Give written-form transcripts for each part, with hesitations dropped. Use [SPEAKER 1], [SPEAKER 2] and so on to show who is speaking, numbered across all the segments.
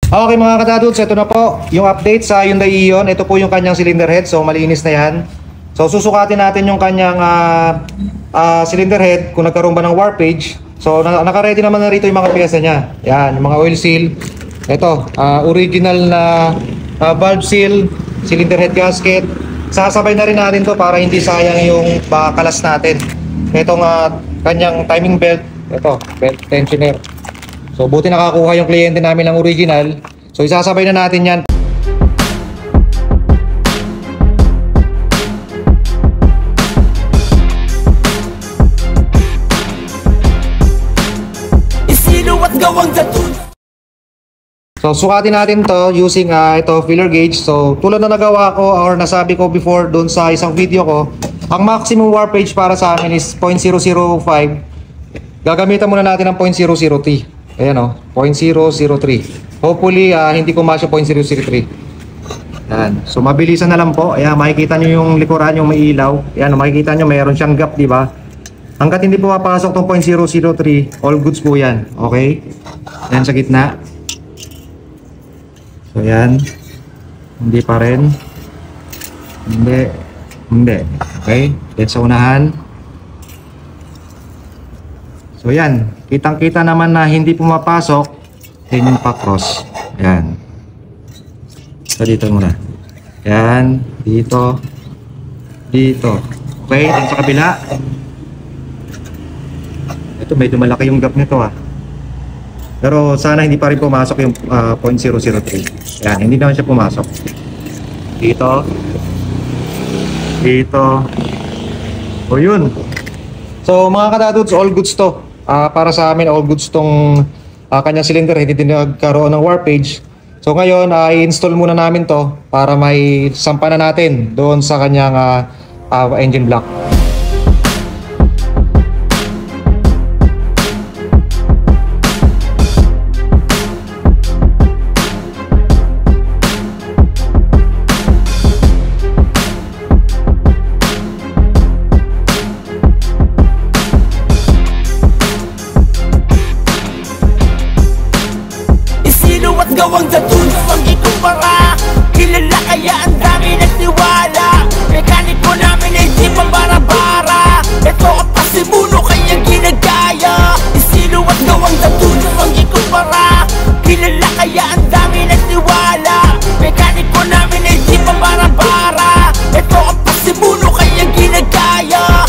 [SPEAKER 1] Okay mga katadudes, ito na po yung update sa Hyundai Ion. Ito po yung kanyang cylinder head, so malinis na yan. So susukatin natin yung kanyang cylinder head kung nagkaroon ba ng warpage. So naka-ready naman na rito yung mga pyesa niya. Yan, yung mga oil seal. Ito, original na valve seal, cylinder head gasket. Sasabay na rin natin to para hindi sayang yung kalas natin. Itong kanyang timing belt, ito, belt tensioner. So buti nakakuha yung kliyente namin ng original. So isasabay na natin yan. So sukatin natin to using ito filler gauge. So tulad na nagawa ko or nasabi ko before doon sa isang video ko, ang maximum warpage para sa amin is 0.005. Gagamitan muna natin ng 0.003. Ayan o, 0.003. Hopefully, hindi pumasok 0.003. Ayan. So, mabilisan na lang po. Ayan, makikita nyo yung likuran, yung may ilaw. Ayan, makikita nyo, mayroon siyang gap, di ba? Hanggat hindi pumapasok itong 0.003, all goods po yan. Okay? Ayan, sa gitna. So, ayan. Hindi pa rin. Hindi. Okay? Then, sa unahan. So, ayan. Kitang-kita naman na hindi pumapasok. Then yung pa-cross. Ayan. So dito muna. Ayan. Dito. Dito. Okay. Then sa kabila. Ito medyo malaki yung gap nito Pero sana hindi pa rin pumasok yung 0.003. Ayan. Hindi naman siya pumasok. Dito. Dito. O yun. So mga katadudes, all goods to. Para sa amin, all goods tong kanyang cylinder, hindi din nagkaroon ng warpage. So ngayon, i-install muna namin to para may sampa na natin doon sa kanyang engine block.
[SPEAKER 2] Gawang datuno ang ikumpara. Kilala kaya ang dami nagtiwala. Mekaniko namin ay di pambara-bara. Ito ang pasimuno kaya ginagaya. Isino at gawang datuno ang ikumpara. Kilala kaya ang dami nagtiwala. Mekaniko namin ay di pambara-bara. Ito ang pasimuno kaya ginagaya.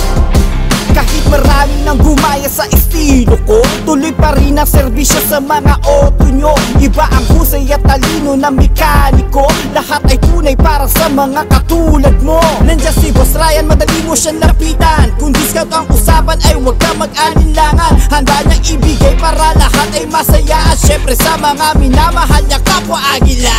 [SPEAKER 2] Kahit marami nang gumaya sa estilo ko, tuloy pa rin ang serbisyo sa mga auto nyo. Iba ang husay at talino ng mekaniko. Lahat ay tunay para sa mga katulad mo. Nandiyan si Boss Ryan, madali mo siyang lapitan. Kung discount ang usapan ay huwag ka mag-alinlangan. Handa niyang ibigay para lahat ay masaya. At syempre sa mga minamahal niya kapwa Agila.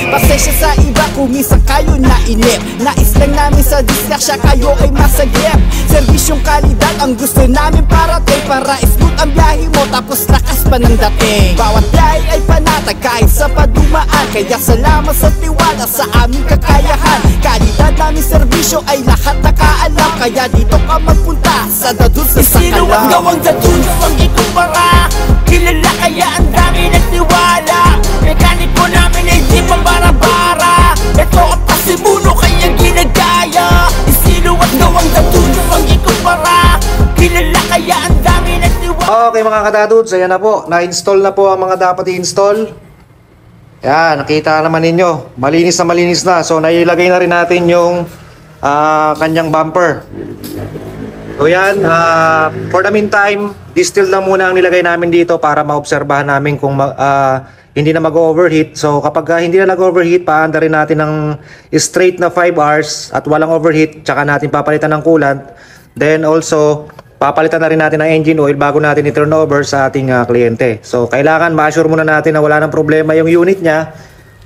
[SPEAKER 2] Pasensya sa iba kung minsan kayo nainip. Nais lang namin sa diskasya kayo ay masagip. Serbisyong kalidad ang gusto namin parating. Para smooth ang biyahe mo tapos lakas pa ng dating. Bawat biyahe ay panatag kahit sa padumaan. Kaya salamat sa tiwala sa aming kakayahan. Kalidad namin serbisyo ay lahat nakaalam. Kaya dito ka magpunta sa Dadun sa Sakalam. Isino ang gawang Dadun ang ikumpara. Kilala kaya ang dami nagtiwala. Mekaniko namin ay di pambara-bara. Ito ang pasimuno kaya ginagaya. Isino at gawang Dadun ang ikumpara. Kilala kaya ang dami nagtiwala.
[SPEAKER 1] Okay mga katadudes, ayan na po. Na-install na po ang mga dapat i-install. Yan, nakita naman ninyo. Malinis na. So nailagay na rin natin yung kanyang bumper. So yan, for the meantime, distill lang muna ang nilagay namin dito para maobserbahan namin kung hindi na mag-overheat. So kapag hindi na nag-overheat, paanda rin natin ng straight na 5 hours at walang overheat, tsaka natin papalitan ng coolant. Then also, papalitan na rin natin ng engine oil bago natin i-turn over sa ating kliyente. So kailangan ma-assure muna natin na wala ng problema yung unit niya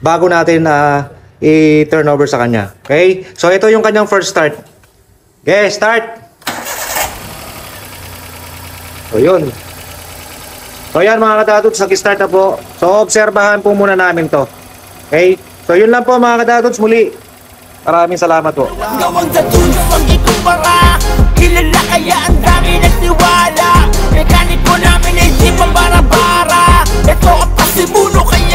[SPEAKER 1] bago natin i-turn over sa kanya. Okay? So ito yung kanyang first start. Okay, start! So yun. So yan mga katadudes, nag-start na po. So obserbahan po muna namin to. Okay? So yun lang po mga katadudes, muli. Maraming salamat po.
[SPEAKER 2] Gawang Dadun ang ikumpara. Kilala kaya ang dami nagtiwala. Mekaniko namin ay di pambara-bara. Ito ang pasimuno kaya